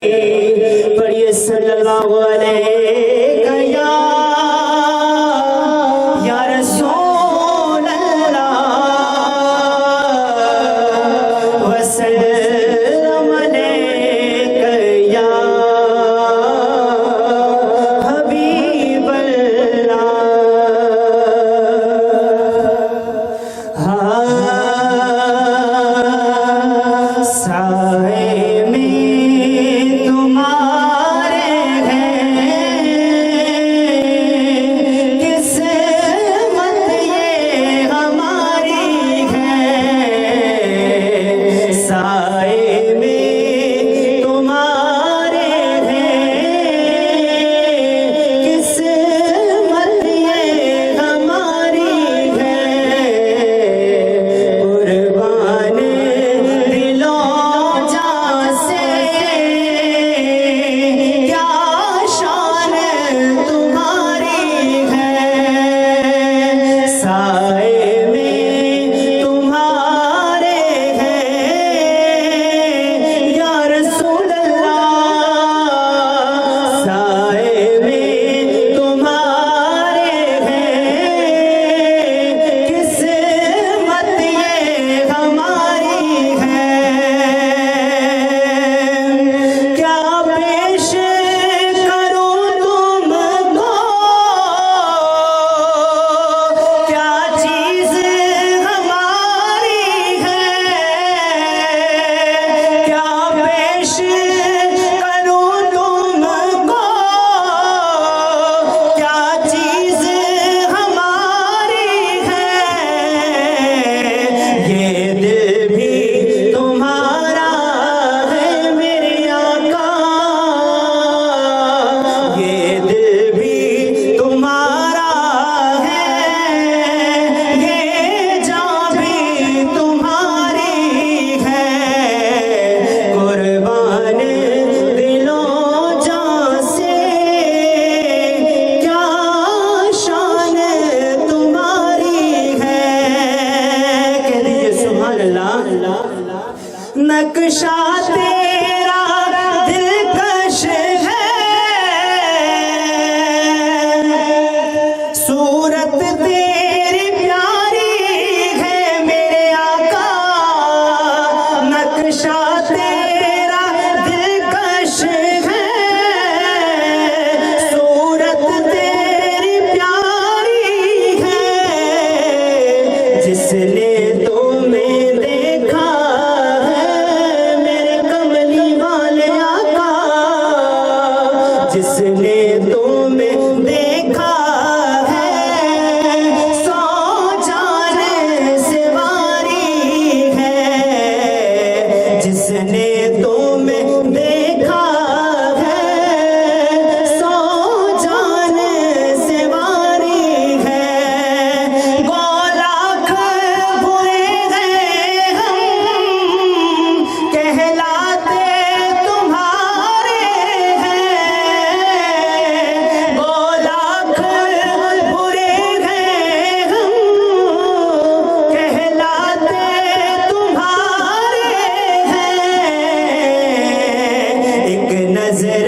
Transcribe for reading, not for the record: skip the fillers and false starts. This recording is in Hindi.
पढ़िए सल्लल्लाहु अलैहि या रसूल अल्लाह वसल्लम अलैका या हबीब अल्लाह। साए में तुम्हारे हैं किस्मत ये हमारी है। साए में तुम्हारे हैं किस्मत ये हमारी है। कुर्बान दिलों जान से क्या शान तुम्हारी है। साए में तुम्हारे हैं या रसूल अल्लाह। साए में तुम्हारे हैं किस्मत ये हमारी है। क्या पेश करूं तुमको क्या चीज हमारी है। क्या पेश करूं तुमको क्या चीज हमारी है। ये दिल भी तुम्हारा है मेरे आका। ये दिल भी तुम्हारा है ये जान भी तुम्हारी है। कुर्बान दिलों जान से क्या शान तुम्हारी है। कह दीजिए सुभान अल्लाह। नक्शा तेरा दिलकश है सूरत तेरी प्यारी है मेरे आका। नक्शा तेरा दिलकश है सूरत तेरी प्यारी है। जिसने तुम्हें देखा है मेरे कमली वाले आका। जिसने तुम्हें देखा है सौ जान से वारी है। जिसने तुम्हें देखा है सौ जान से वारी है। लाख बुरे हैं हम कहलाते तुम्हारे हैं। लाख बुरे हैं हम कहलाते तुम्हारे हैं। एक नजर